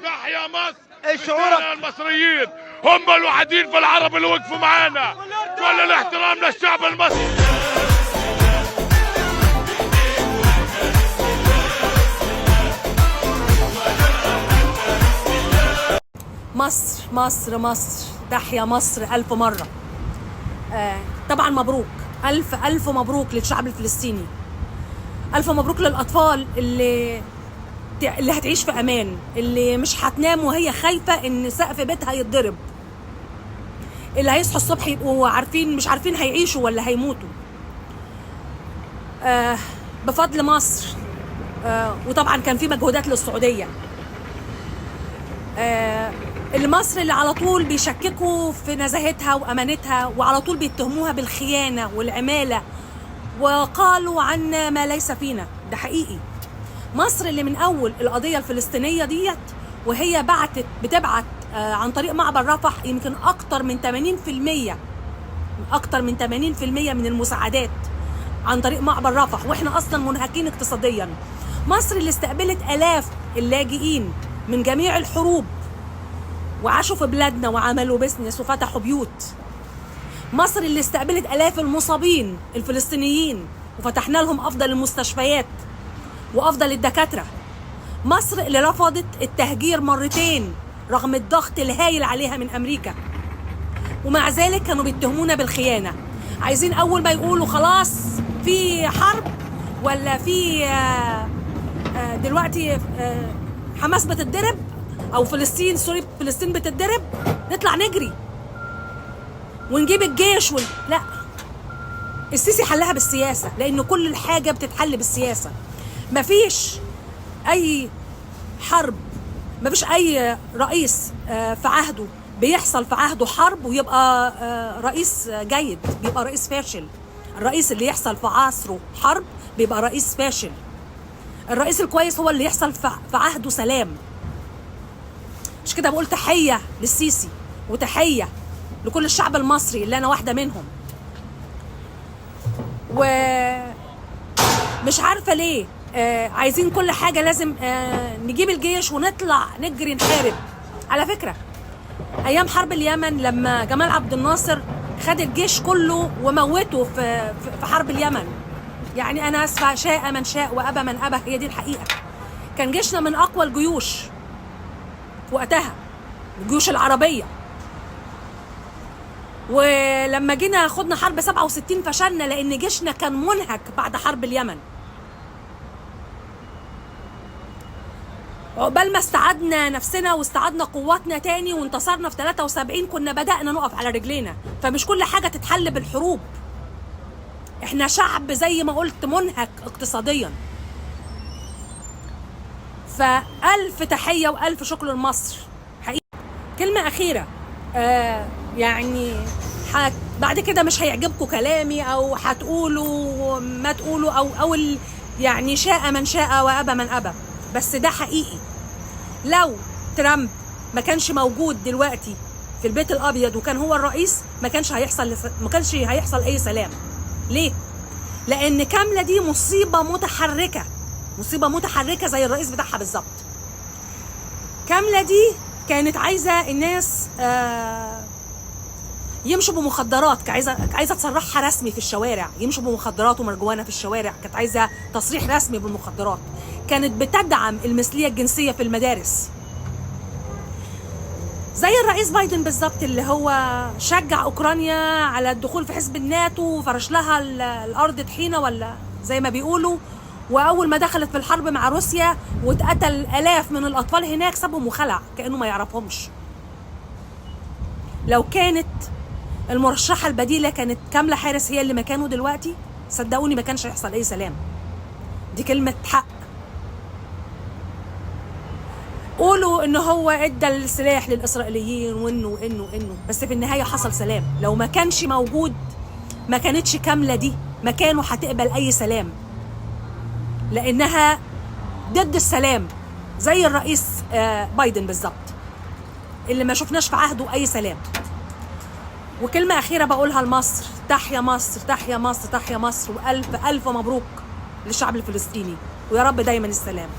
تحيا مصر. ايش شعورك؟ المصريين هم الوحيدين في العرب اللي وقفوا معانا. كل الاحترام للشعب المصري. مصر مصر مصر، تحيا مصر ألف مرة. طبعا مبروك، ألف ألف مبروك للشعب الفلسطيني. ألف مبروك للأطفال اللي هتعيش في أمان، اللي مش هتنام وهي خايفة إن سقف بيتها يتضرب، اللي هيصحوا الصبح يبقوا عارفين مش عارفين هيعيشوا ولا هيموتوا. بفضل مصر. وطبعا كان في مجهودات للسعودية. مصر اللي على طول بيشككوا في نزاهتها وأمانتها، وعلى طول بيتهموها بالخيانة والعمالة، وقالوا عنا ما ليس فينا. ده حقيقي. مصر اللي من أول القضية الفلسطينية ديت وهي بتبعت عن طريق معبر رفح يمكن أكتر من 80% من المساعدات عن طريق معبر رفح، وإحنا أصلا منهكين اقتصاديا. مصر اللي استقبلت آلاف اللاجئين من جميع الحروب وعاشوا في بلادنا وعملوا بيزنس وفتحوا بيوت. مصر اللي استقبلت آلاف المصابين الفلسطينيين وفتحنا لهم أفضل المستشفيات وأفضل الدكاترة. مصر اللي رفضت التهجير مرتين رغم الضغط الهائل عليها من أمريكا، ومع ذلك كانوا بيتهمونا بالخيانة. عايزين أول ما يقولوا خلاص في حرب ولا في دلوقتي حماس بتتضرب أو فلسطين بتتضرب، نطلع نجري ونجيب الجيش لا، السيسي حلها بالسياسة، لأن كل حاجة بتتحل بالسياسة. مفيش أي حرب، مفيش أي رئيس في عهده بيحصل في عهده حرب ويبقى رئيس جيد، بيبقى رئيس فاشل. الرئيس اللي يحصل في عصره حرب بيبقى رئيس فاشل. الرئيس الكويس هو اللي يحصل في عهده سلام. مش كده بقول تحية للسيسي وتحية لكل الشعب المصري اللي أنا واحدة منهم. ومش عارفة ليه عايزين كل حاجة لازم نجيب الجيش ونطلع نجري نحارب. على فكرة أيام حرب اليمن لما جمال عبد الناصر خد الجيش كله وموته في حرب اليمن، يعني أنا أسفة، شاء من شاء وأبى من أبى، هي دي الحقيقة. كان جيشنا من أقوى الجيوش وقتها، الجيوش العربية. ولما جينا خدنا حرب 67 فشلنا لأن جيشنا كان منهك بعد حرب اليمن. عقبال ما استعدنا نفسنا واستعدنا قواتنا تاني وانتصرنا في 73 كنا بدأنا نقف على رجلينا. فمش كل حاجة تتحل بالحروب. احنا شعب زي ما قلت منهك اقتصاديا. فألف تحية وألف شكر لمصر حقيقة. كلمة أخيرة، يعني بعد كده مش هيعجبكم كلامي أو هتقولوا ما تقولوا أو يعني شاء من شاء وأبى من أبى، بس ده حقيقي. لو ترامب ما كانش موجود دلوقتي في البيت الأبيض وكان هو الرئيس ما كانش هيحصل أي سلام. ليه؟ لأن كاملة دي مصيبة متحركة زي الرئيس بتاعها بالظبط. كاملة دي كانت عايزة الناس يمشوا بمخدرات، عايزة تصرحها رسمي في الشوارع، يمشوا بمخدرات ومرجوانة في الشوارع، كانت عايزة تصريح رسمي بالمخدرات. كانت بتدعم المثلية الجنسية في المدارس زي الرئيس بايدن بالظبط، اللي هو شجع أوكرانيا على الدخول في حزب الناتو وفرش لها الأرض طحينة ولا زي ما بيقولوا. وأول ما دخلت في الحرب مع روسيا واتقتل آلاف من الأطفال هناك سابهم وخلع كأنه ما يعرفهمش. لو كانت المرشحة البديلة كانت كاملة حارس هي اللي مكانه دلوقتي، صدقوني ما كانش هيحصل أي سلام. دي كلمة حق. قولوا إنه هو إدى السلاح للإسرائيليين وإنه بس في النهاية حصل سلام. لو ما كانش موجود ما كانتش كاملة دي مكانه هتقبل أي سلام، لأنها ضد السلام زي الرئيس بايدن بالظبط اللي ما شفناش في عهده أي سلام. وكلمة أخيرة بقولها لمصر، تحيا مصر تحيا مصر تحيا مصر، وألف ألف مبروك للشعب الفلسطيني، ويا رب دايما السلام.